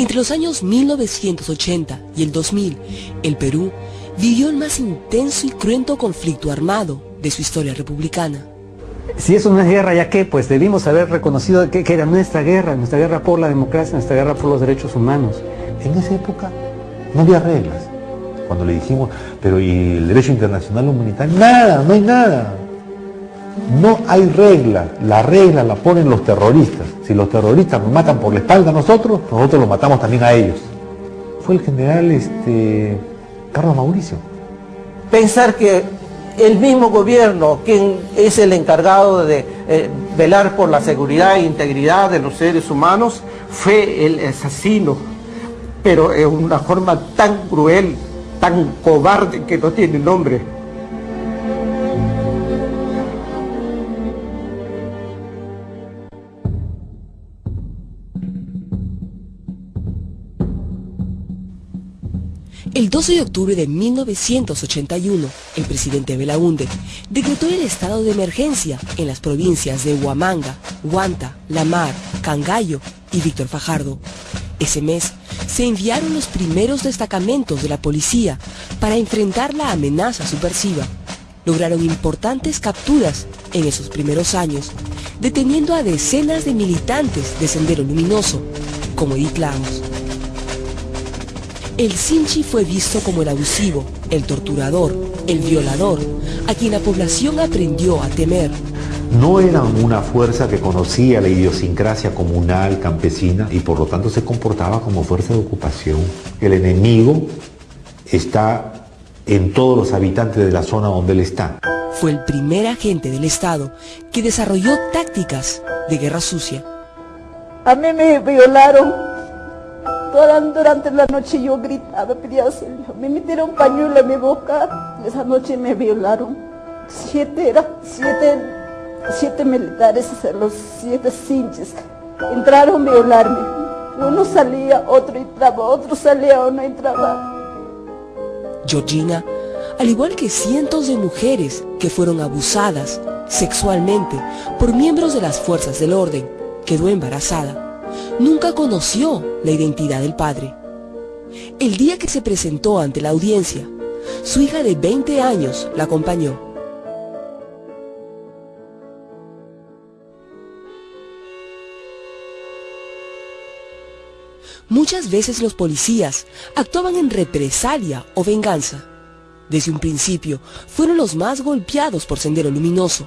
Entre los años 1980 y el 2000, el Perú vivió el más intenso y cruento conflicto armado de su historia republicana. Si eso no es guerra, ¿ya qué? Pues debimos haber reconocido que era nuestra guerra por la democracia, nuestra guerra por los derechos humanos. En esa época no había reglas. Cuando le dijimos, pero ¿y el derecho internacional humanitario? Nada, no hay nada. No hay regla. La regla la ponen los terroristas. Si los terroristas nos matan por la espalda a nosotros los matamos también a ellos. Fue el general Carlos Mauricio. Pensar que el mismo gobierno, quien es el encargado de velar por la seguridad e integridad de los seres humanos, fue el asesino, pero en una forma tan cruel, tan cobarde que no tiene nombre. El 12 de octubre de 1981, el presidente Belaúnde decretó el estado de emergencia en las provincias de Huamanga, Huanta, La Mar, Cangallo y Víctor Fajardo. Ese mes se enviaron los primeros destacamentos de la policía para enfrentar la amenaza subversiva. Lograron importantes capturas en esos primeros años, deteniendo a decenas de militantes de Sendero Luminoso, como Edith Lagos. El Sinchi fue visto como el abusivo, el torturador, el violador, a quien la población aprendió a temer. No eran una fuerza que conocía la idiosincrasia comunal, campesina, y por lo tanto se comportaba como fuerza de ocupación. El enemigo está en todos los habitantes de la zona donde él está. Fue el primer agente del Estado que desarrolló tácticas de guerra sucia. A mí me violaron. Durante la noche yo gritaba, pedía auxilio. Me metieron pañuelo en mi boca. Esa noche me violaron. 7 militares, los 7 Sinchis. Entraron a violarme. Uno salía, otro entraba, otro salía, uno entraba. Georgina, al igual que cientos de mujeres que fueron abusadas sexualmente por miembros de las fuerzas del orden, quedó embarazada. Nunca conoció la identidad del padre. El día que se presentó ante la audiencia, su hija de 20 años la acompañó. Muchas veces los policías actuaban en represalia o venganza. Desde un principio fueron los más golpeados por Sendero Luminoso,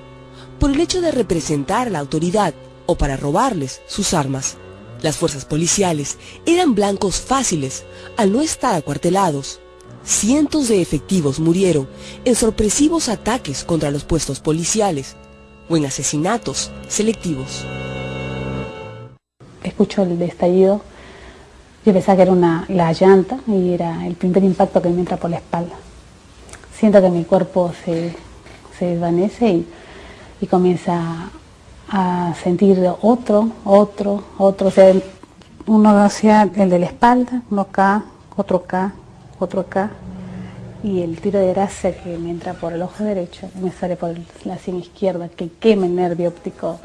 por el hecho de representar a la autoridad o para robarles sus armas. Las fuerzas policiales eran blancos fáciles al no estar acuartelados. Cientos de efectivos murieron en sorpresivos ataques contra los puestos policiales o en asesinatos selectivos. Escucho el estallido. Yo pensaba que era la llanta y era el primer impacto que me entra por la espalda. Siento que mi cuerpo se desvanece y comienza a sentir otro, o sea, uno hacia el de la espalda, uno acá, otro acá, y el tiro de gracia que me entra por el ojo derecho, me sale por la sien izquierda, que quema el nervio óptico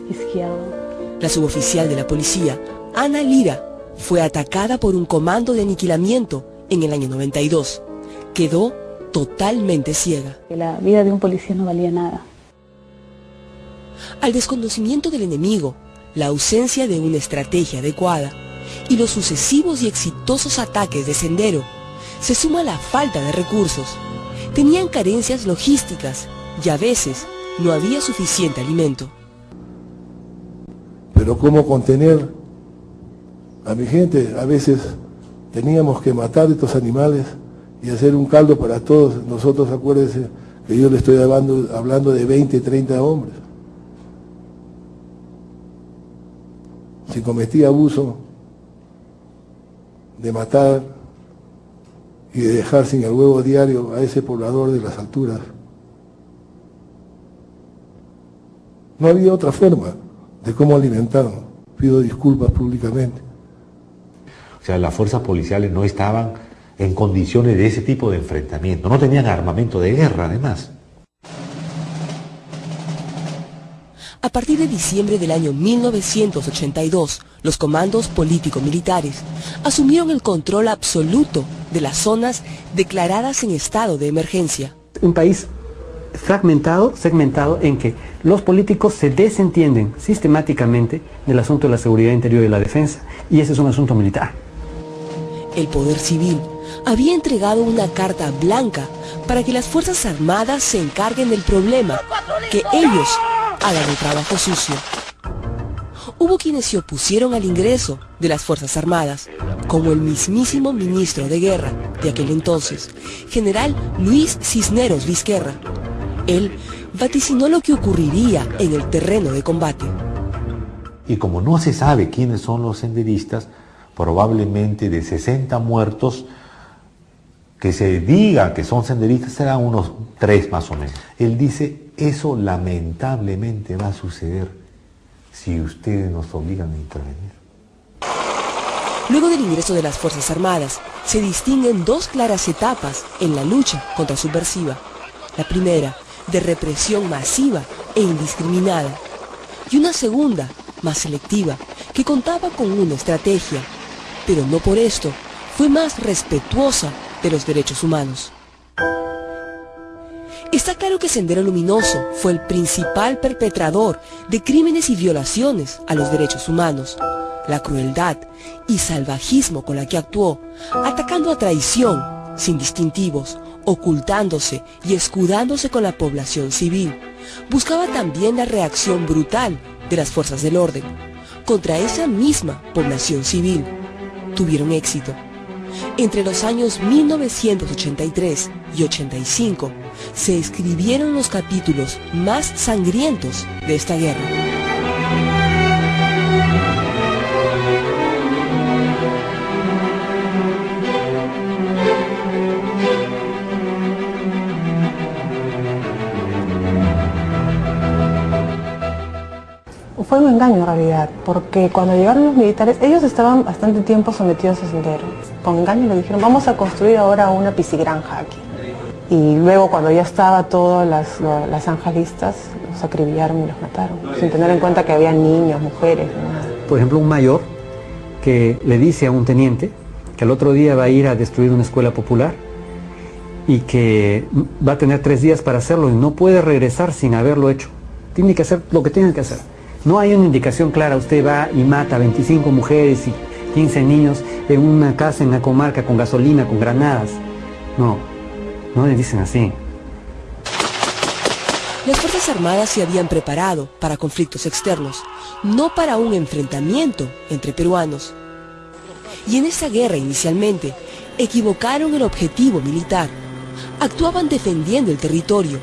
izquierdo. La suboficial de la policía, Ana Lira, fue atacada por un comando de aniquilamiento en el año 92. Quedó totalmente ciega. La vida de un policía no valía nada. Al desconocimiento del enemigo, la ausencia de una estrategia adecuada y los sucesivos y exitosos ataques de Sendero, se suma la falta de recursos. Tenían carencias logísticas y a veces no había suficiente alimento. Pero ¿cómo contener a mi gente? A veces teníamos que matar estos animales y hacer un caldo para todos. Nosotros, acuérdense que yo le estoy hablando de 20, 30 hombres. Si cometía abuso de matar y de dejar sin el huevo diario a ese poblador de las alturas, no había otra forma de cómo alimentarnos. Pido disculpas públicamente. O sea, las fuerzas policiales no estaban en condiciones de ese tipo de enfrentamiento, no tenían armamento de guerra además. A partir de diciembre del año 1982, los comandos político-militares asumieron el control absoluto de las zonas declaradas en estado de emergencia. Un país fragmentado, segmentado, en que los políticos se desentienden sistemáticamente del asunto de la seguridad interior y de la defensa, y ese es un asunto militar. El poder civil había entregado una carta blanca para que las Fuerzas Armadas se encarguen del problema, que ellos hagan el trabajo sucio. Hubo quienes se opusieron al ingreso de las Fuerzas Armadas, como el mismísimo ministro de Guerra de aquel entonces, general Luis Cisneros Vizquerra. Él vaticinó lo que ocurriría en el terreno de combate. Y como no se sabe quiénes son los senderistas, probablemente de 60 muertos, que se diga que son senderistas, serán unos 3 más o menos. Él dice, eso lamentablemente va a suceder si ustedes nos obligan a intervenir. Luego del ingreso de las Fuerzas Armadas, se distinguen 2 claras etapas en la lucha contra subversiva. La primera, de represión masiva e indiscriminada, y una segunda, más selectiva, que contaba con una estrategia, pero no por esto fue más respetuosa de los derechos humanos. Está claro que Sendero Luminoso fue el principal perpetrador de crímenes y violaciones a los derechos humanos. La crueldad y salvajismo con la que actuó, atacando a traición, sin distintivos, ocultándose y escudándose con la población civil, buscaba también la reacción brutal de las fuerzas del orden contra esa misma población civil. Tuvieron éxito. Entre los años 1983 y 85 se escribieron los capítulos más sangrientos de esta guerra. Fue un engaño en realidad, porque cuando llegaron los militares, ellos estaban bastante tiempo sometidos a Sendero. Con engaño le dijeron, vamos a construir ahora una piscigranja aquí. Y luego cuando ya estaba todas las zanjas listas, los acribillaron y los mataron, sin tener en cuenta que había niños, mujeres, nada. Por ejemplo, un mayor que le dice a un teniente que al otro día va a ir a destruir una escuela popular y que va a tener 3 días para hacerlo y no puede regresar sin haberlo hecho. Tiene que hacer lo que tiene que hacer. No hay una indicación clara, usted va y mata a 25 mujeres y 15 niños en una casa en la comarca con gasolina, con granadas. No, no le dicen así. Las Fuerzas Armadas se habían preparado para conflictos externos, no para un enfrentamiento entre peruanos. Y en esa guerra inicialmente, equivocaron el objetivo militar. Actuaban defendiendo el territorio,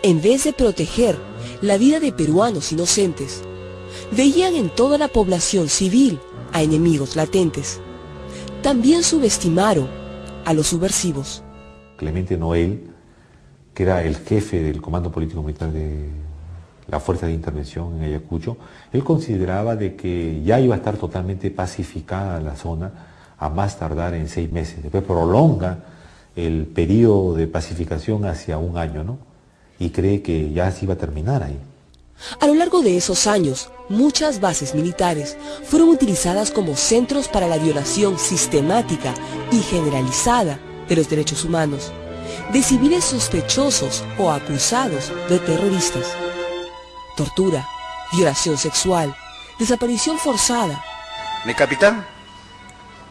en vez de proteger la vida de peruanos inocentes. Veían en toda la población civil a enemigos latentes. También subestimaron a los subversivos. Clemente Noel, que era el jefe del Comando Político Militar de la Fuerza de Intervención en Ayacucho, él consideraba de que ya iba a estar totalmente pacificada la zona a más tardar en 6 meses. Después prolonga el periodo de pacificación hacia 1 año, ¿no? Y cree que ya se iba a terminar ahí. A lo largo de esos años, muchas bases militares fueron utilizadas como centros para la violación sistemática y generalizada de los derechos humanos, de civiles sospechosos o acusados de terroristas. Tortura, violación sexual, desaparición forzada. Mi capitán,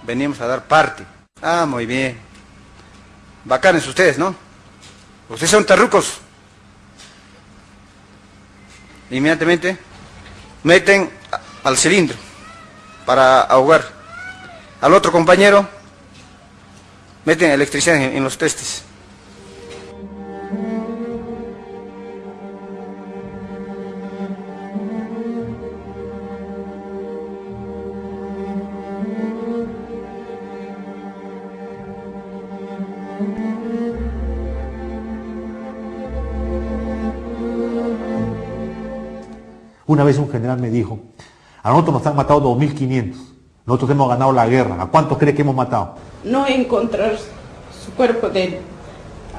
venimos a dar parte. Ah, muy bien. Bacanes ustedes, ¿no? Ustedes son terrucos. Inmediatamente meten al cilindro para ahogar. Al otro compañero meten electricidad en los testes. Una vez un general me dijo, a nosotros nos han matado 2.500, nosotros hemos ganado la guerra, ¿a cuántos cree que hemos matado? No encontrar su cuerpo de él,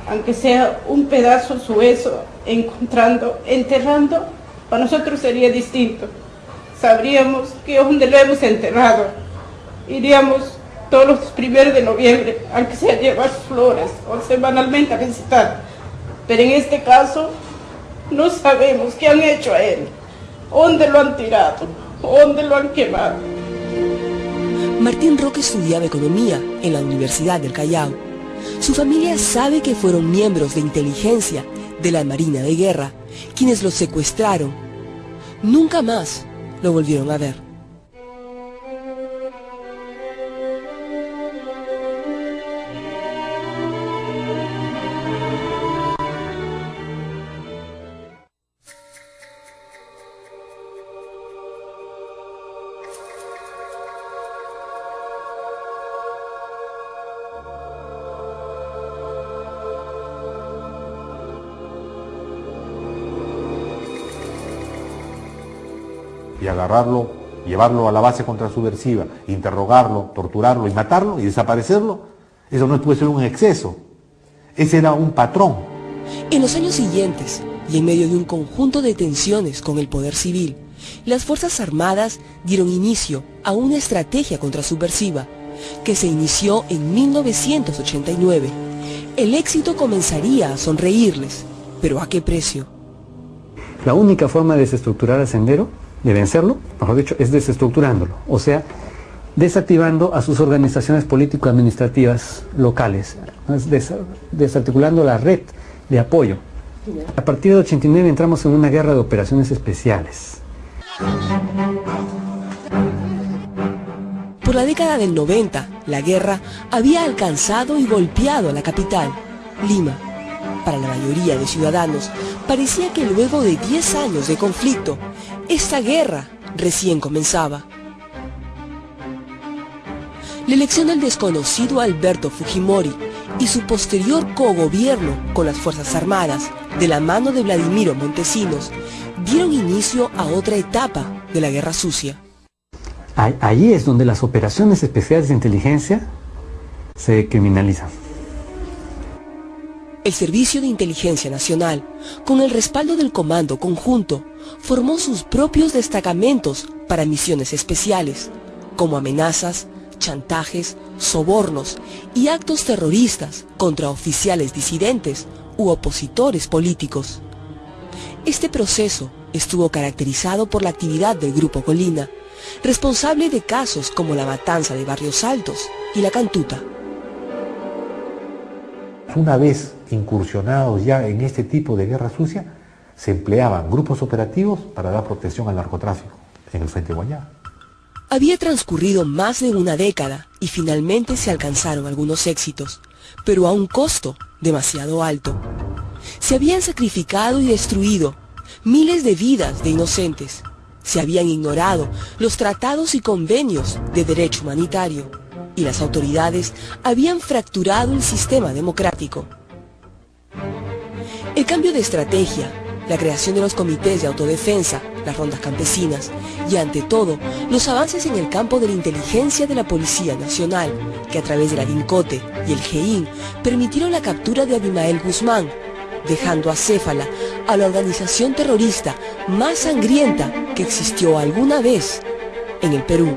aunque sea un pedazo, su hueso, enterrando, para nosotros sería distinto. Sabríamos que donde lo hemos enterrado, iríamos todos los 1 de noviembre, aunque sea a llevar flores o semanalmente a visitar. Pero en este caso, no sabemos qué han hecho a él, dónde lo han tirado, dónde lo han quemado. Martín Roque estudiaba economía en la Universidad del Callao. Su familia sabe que fueron miembros de inteligencia de la Marina de Guerra quienes lo secuestraron. Nunca más lo volvieron a ver. Y agarrarlo, llevarlo a la base contrasubversiva, interrogarlo, torturarlo y matarlo y desaparecerlo, eso no puede ser un exceso. Ese era un patrón. En los años siguientes, y en medio de un conjunto de tensiones con el poder civil, las Fuerzas Armadas dieron inicio a una estrategia contrasubversiva que se inició en 1989. El éxito comenzaría a sonreírles, pero ¿a qué precio? La única forma de desestructurar al Sendero, de vencerlo, mejor dicho, es desestructurándolo, o sea, desactivando a sus organizaciones político-administrativas locales, desarticulando la red de apoyo. A partir de 89 entramos en una guerra de operaciones especiales. Por la década del 90, la guerra había alcanzado y golpeado a la capital, Lima. Para la mayoría de ciudadanos, parecía que luego de 10 años de conflicto, esta guerra recién comenzaba. La elección del desconocido Alberto Fujimori y su posterior cogobierno con las Fuerzas Armadas, de la mano de Vladimiro Montesinos, dieron inicio a otra etapa de la Guerra Sucia. Ahí es donde las operaciones especiales de inteligencia se criminalizan. El Servicio de Inteligencia Nacional, con el respaldo del Comando Conjunto, formó sus propios destacamentos para misiones especiales, como amenazas, chantajes, sobornos y actos terroristas contra oficiales disidentes u opositores políticos. Este proceso estuvo caracterizado por la actividad del Grupo Colina, responsable de casos como la matanza de Barrios Altos y la Cantuta. Una vez incursionados ya en este tipo de guerra sucia, se empleaban grupos operativos para dar protección al narcotráfico en el Frente Guayá. Había transcurrido más de una década y finalmente se alcanzaron algunos éxitos, pero a un costo demasiado alto. Se habían sacrificado y destruido miles de vidas de inocentes. Se habían ignorado los tratados y convenios de derecho humanitario y las autoridades habían fracturado el sistema democrático. El cambio de estrategia, la creación de los comités de autodefensa, las rondas campesinas y, ante todo, los avances en el campo de la inteligencia de la Policía Nacional, que a través de la DINCOTE y el GEIN permitieron la captura de Abimael Guzmán, dejando acéfala a la organización terrorista más sangrienta que existió alguna vez en el Perú.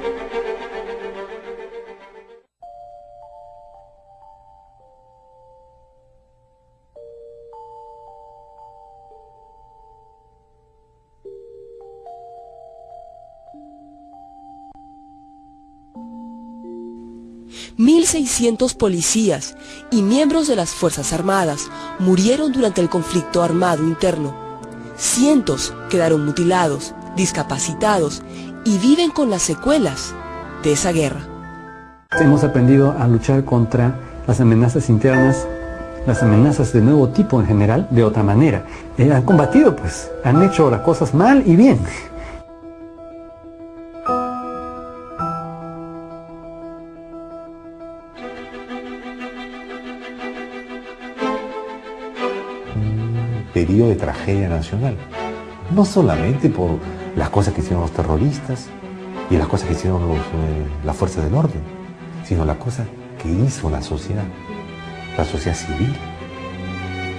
$1,600 policías y miembros de las Fuerzas Armadas murieron durante el conflicto armado interno. Cientos quedaron mutilados, discapacitados y viven con las secuelas de esa guerra. Hemos aprendido a luchar contra las amenazas internas, las amenazas de nuevo tipo en general, de otra manera. Han combatido, pues, han hecho las cosas mal y bien. Periodo de tragedia nacional, no solamente por las cosas que hicieron los terroristas y las cosas que hicieron las fuerzas del orden, sino la cosa que hizo la sociedad civil.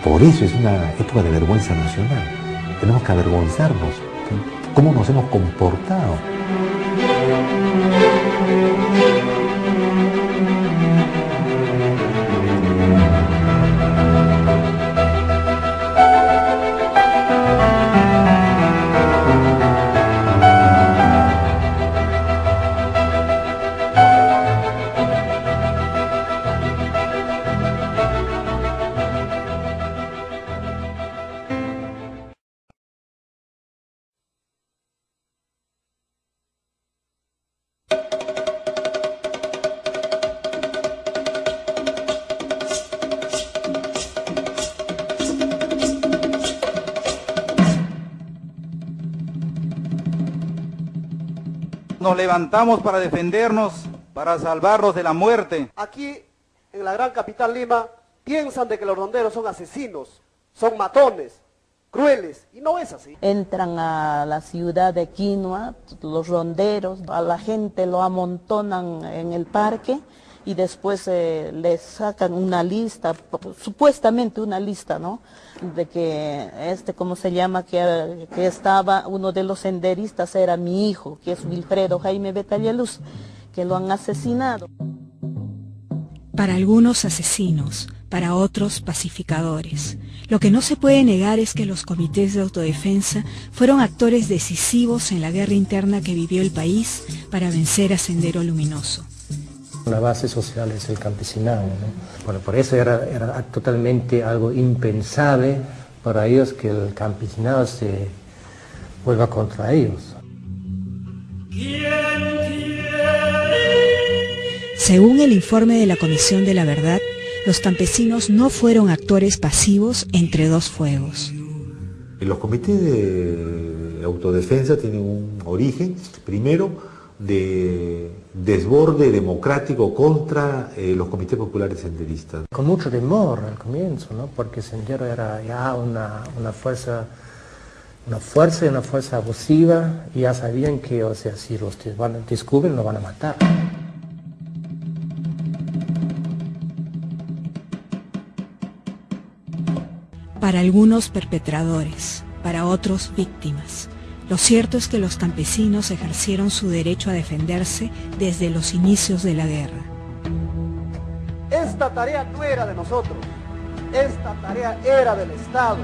Por eso es una época de vergüenza nacional. Tenemos que avergonzarnos cómo nos hemos comportado. Nos levantamos para defendernos, para salvarlos de la muerte. Aquí, en la gran capital Lima, piensan de que los ronderos son asesinos, son matones, crueles, y no es así. Entran a la ciudad de Quinoa, los ronderos, a la gente lo amontonan en el parque y después les sacan una lista, supuestamente una lista, ¿no? De que ¿cómo se llama? Que estaba, uno de los senderistas era mi hijo, que es Wilfredo Jaime Betallaluz, que lo han asesinado. Para algunos asesinos, para otros pacificadores. Lo que no se puede negar es que los comités de autodefensa fueron actores decisivos en la guerra interna que vivió el país para vencer a Sendero Luminoso. La base social es el campesinado, ¿no? Bueno, por eso era totalmente algo impensable para ellos que el campesinado se vuelva contra ellos. Según el informe de la Comisión de la Verdad, los campesinos no fueron actores pasivos entre dos fuegos. Los comités de autodefensa tienen un origen, primero, de desborde democrático contra los comités populares senderistas. Con mucho temor al comienzo, ¿no? Porque Sendero era ya una fuerza abusiva, y ya sabían que, o sea, si los descubren, lo van a matar. Para algunos perpetradores, para otros víctimas. Lo cierto es que los campesinos ejercieron su derecho a defenderse desde los inicios de la guerra. Esta tarea no era de nosotros, esta tarea era del Estado.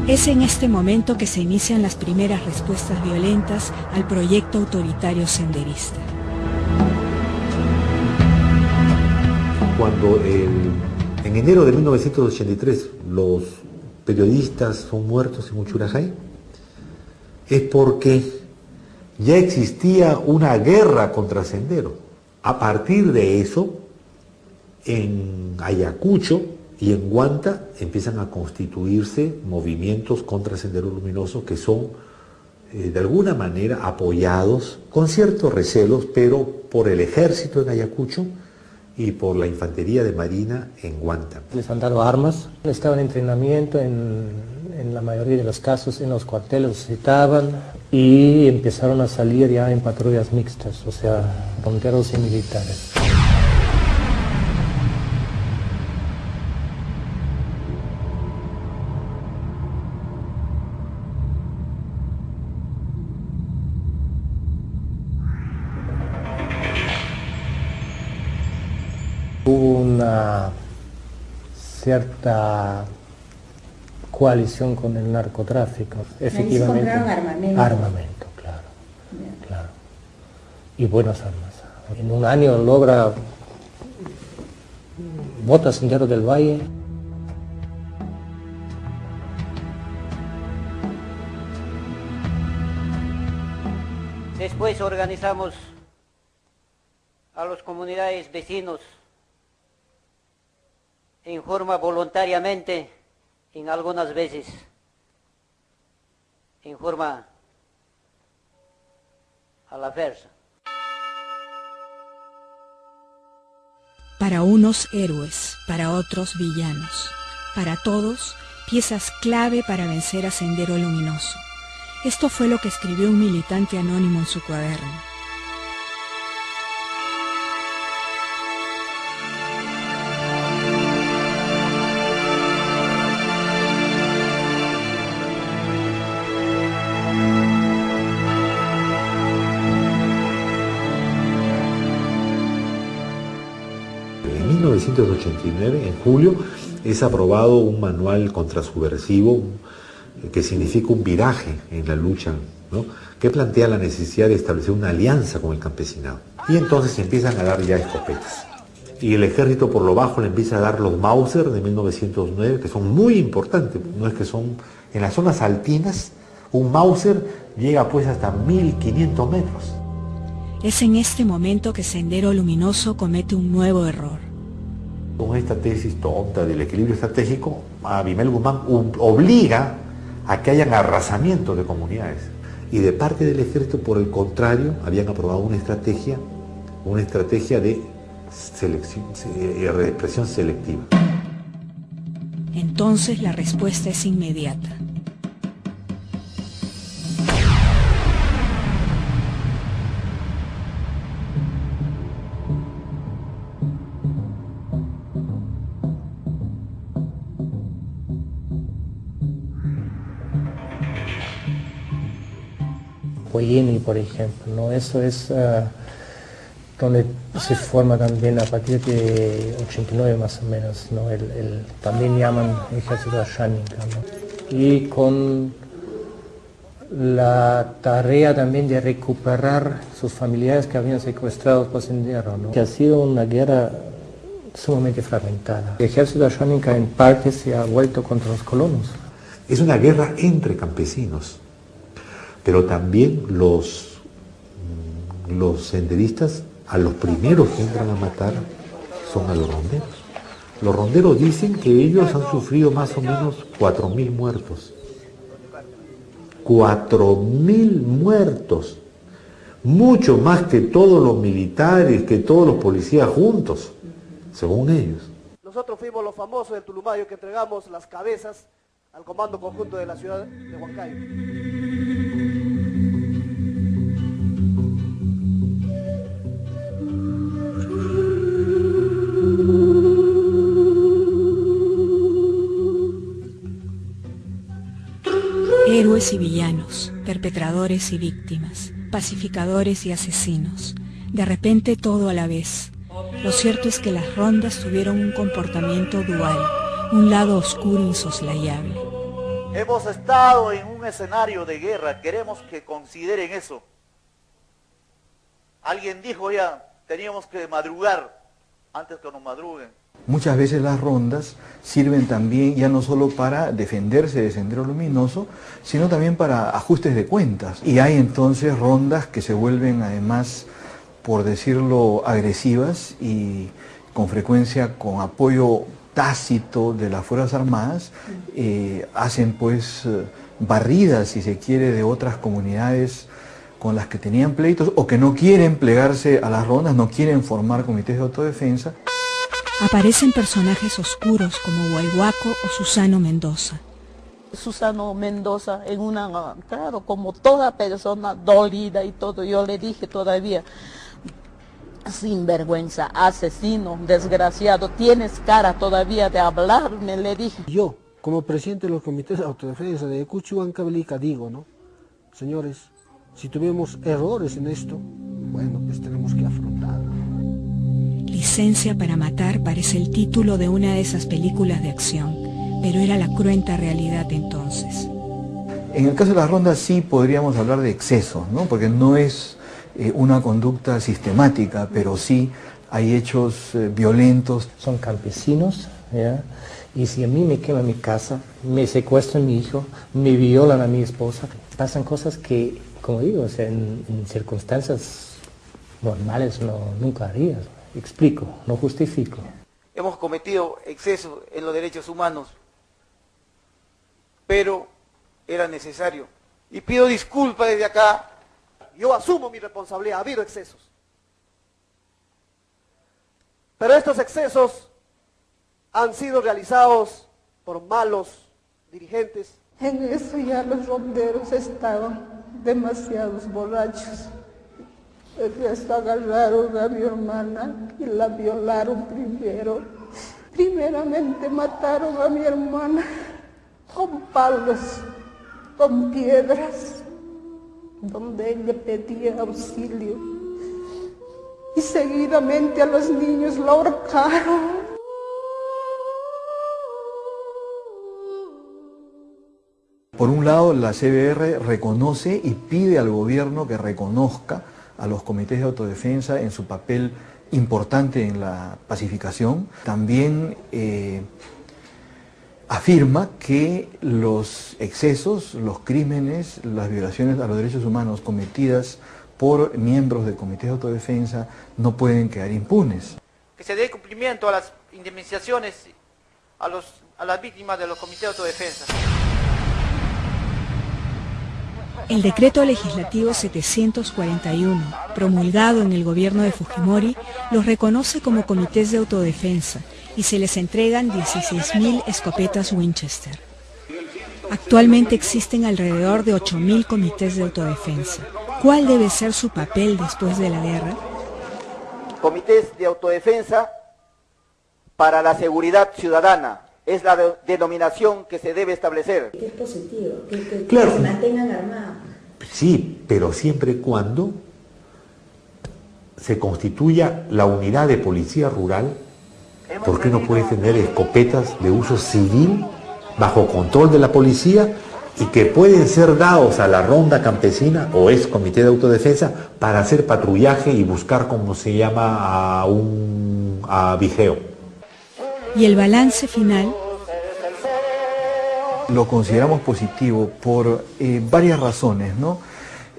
Es en este momento que se inician las primeras respuestas violentas al proyecto autoritario senderista. Cuando en enero de 1983 los periodistas son muertos en Uchurajay, es porque ya existía una guerra contra Sendero. A partir de eso, en Ayacucho y en Huanta empiezan a constituirse movimientos contra Sendero Luminoso que son de alguna manera apoyados con ciertos recelos, pero por el ejército en Ayacucho y por la infantería de Marina en Huanta. Les han dado armas, estaban en entrenamiento en la mayoría de los casos en los cuarteles, los citaban y empezaron a salir ya en patrullas mixtas, o sea, ronderos y militares. Hubo una cierta coalición con el narcotráfico, efectivamente. Armamento, claro, claro. Y buenas armas. En un año logra bota Sendero del Valle. Después organizamos a las comunidades vecinos en forma voluntariamente, en algunas veces en forma a la fuerza. Para unos héroes, para otros villanos, para todos piezas clave para vencer a Sendero Luminoso. Esto fue lo que escribió un militante anónimo en su cuaderno. 1989, en julio, es aprobado un manual contrasubversivo que significa un viraje en la lucha, ¿no?, que plantea la necesidad de establecer una alianza con el campesinado. Y entonces se empiezan a dar ya escopetas. Y el ejército por lo bajo le empieza a dar los Mauser de 1909, que son muy importantes, no es que son en las zonas altinas, un Mauser llega pues hasta 1500 metros. Es en este momento que Sendero Luminoso comete un nuevo error. Con esta tesis tonta del equilibrio estratégico, Abimel Guzmán obliga a que hayan arrasamientos de comunidades. Y de parte del ejército, por el contrario, habían aprobado una estrategia de represión selectiva. Entonces la respuesta es inmediata. Poyeni, por ejemplo, ¿no? Eso es donde se forma también a partir de 89 más o menos, ¿no? También llaman ejército Asháninka, ¿no? Y con la tarea también de recuperar sus familiares que habían secuestrado por Sendero, ¿no? Que ha sido una guerra sumamente fragmentada. El ejército Asháninka en parte se ha vuelto contra los colonos. Es una guerra entre campesinos, pero también los senderistas, a los primeros que entran a matar son a los ronderos. Los ronderos dicen que ellos han sufrido más o menos 4.000 muertos. 4.000 muertos. Mucho más que todos los militares, que todos los policías juntos, según ellos. Nosotros fuimos los famosos del Tulumayo que entregamos las cabezas al comando conjunto de la ciudad de Huancayo. Héroes y villanos, perpetradores y víctimas, pacificadores y asesinos, de repente todo a la vez. Lo cierto es que las rondas tuvieron un comportamiento dual, un lado oscuro insoslayable. Hemos estado en un escenario de guerra, queremos que consideren eso. Alguien dijo ya, teníamos que madrugar antes que nos madruguen. Muchas veces las rondas sirven también ya no solo para defenderse de Sendero Luminoso, sino también para ajustes de cuentas. Y hay entonces rondas que se vuelven además, por decirlo, agresivas y con frecuencia con apoyo tácito de las Fuerzas Armadas, hacen pues barridas, si se quiere, de otras comunidades con las que tenían pleitos o que no quieren plegarse a las rondas, no quieren formar comités de autodefensa. Aparecen personajes oscuros como Guayhuaco o Susano Mendoza. Susano Mendoza, claro, como toda persona dolida y todo, yo le dije todavía, sinvergüenza, asesino, desgraciado, tienes cara todavía de hablarme, le dije. Yo, como presidente de los comités de autodefensa de Cuchuancavelica, digo, ¿no? Señores, si tuvimos errores en esto, bueno, pues tenemos que afrontarlo. Licencia para matar parece el título de una de esas películas de acción, pero era la cruenta realidad entonces. En el caso de las rondas sí podríamos hablar de excesos, ¿no? Porque no es una conducta sistemática, pero sí hay hechos violentos. Son campesinos, ¿ya? Y si a mí me quema mi casa, me secuestran a mi hijo, me violan a mi esposa, pasan cosas que, como digo, o sea, en circunstancias normales nunca harías. Explico, no justifico. Hemos cometido excesos en los derechos humanos, pero era necesario. Y pido disculpas desde acá. Yo asumo mi responsabilidad, ha habido excesos. Pero estos excesos han sido realizados por malos dirigentes. En eso ya los ronderos estaban demasiados borrachos. Esto agarraron a mi hermana y la violaron primero. Primeramente mataron a mi hermana con palos, con piedras, donde ella pedía auxilio. Y seguidamente a los niños la ahorcaron. Por un lado, la CBR reconoce y pide al gobierno que reconozca a los comités de autodefensa en su papel importante en la pacificación. También afirma que los excesos, los crímenes, las violaciones a los derechos humanos cometidas por miembros del comité de autodefensa no pueden quedar impunes. Que se dé cumplimiento a las indemnizaciones a las víctimas de los comités de autodefensa. El decreto legislativo 741, promulgado en el gobierno de Fujimori, los reconoce como comités de autodefensa y se les entregan 16.000 escopetas Winchester. Actualmente existen alrededor de 8.000 comités de autodefensa. ¿Cuál debe ser su papel después de la guerra? Comités de autodefensa para la seguridad ciudadana. Es la denominación que se debe establecer. Que es positivo, Claro. que se mantengan armados. Sí, pero siempre y cuando se constituya la unidad de policía rural, ¿por qué no puede tener escopetas de uso civil bajo control de la policía y que pueden ser dados a la ronda campesina o ex comité de autodefensa para hacer patrullaje y buscar, como se llama, a vigeo? Y el balance final. Lo consideramos positivo por varias razones, ¿no?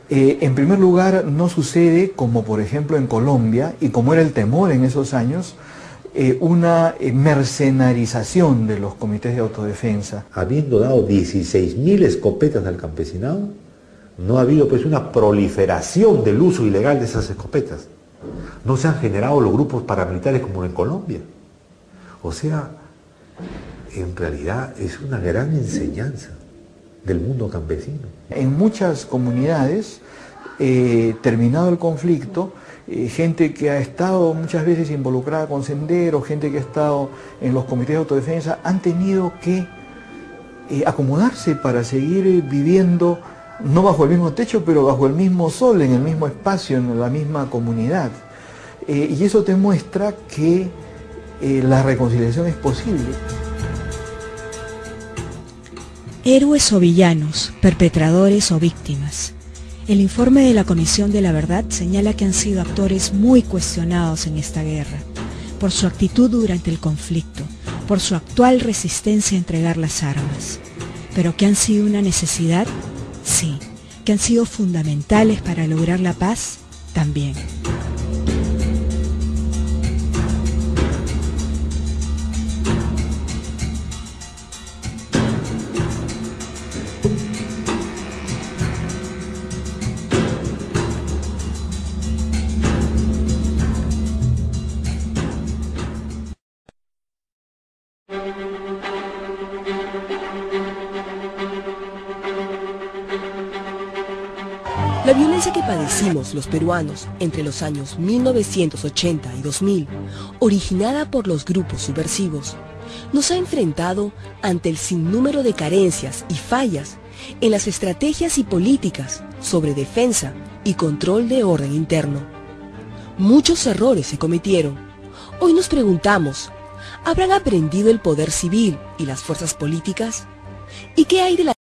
En primer lugar, no sucede como por ejemplo en Colombia, y como era el temor en esos años, una mercenarización de los comités de autodefensa. Habiendo dado 16.000 escopetas al campesinado, no ha habido pues una proliferación del uso ilegal de esas escopetas. No se han generado los grupos paramilitares como en Colombia. O sea, en realidad es una gran enseñanza del mundo campesino. En muchas comunidades, terminado el conflicto, gente que ha estado muchas veces involucrada con senderos, gente que ha estado en los comités de autodefensa, han tenido que acomodarse para seguir viviendo, no bajo el mismo techo, pero bajo el mismo sol, en el mismo espacio, en la misma comunidad. Y eso te muestra que la reconciliación es posible. Héroes o villanos, perpetradores o víctimas. El informe de la Comisión de la Verdad señala que han sido actores muy cuestionados en esta guerra, por su actitud durante el conflicto, por su actual resistencia a entregar las armas. Pero que han sido una necesidad, sí. Que han sido fundamentales para lograr la paz, también. La violencia que padecimos los peruanos entre los años 1980 y 2000, originada por los grupos subversivos, nos ha enfrentado ante el sinnúmero de carencias y fallas en las estrategias y políticas sobre defensa y control de orden interno. Muchos errores se cometieron. Hoy nos preguntamos, ¿habrán aprendido el poder civil y las fuerzas políticas? ¿Y qué hay de la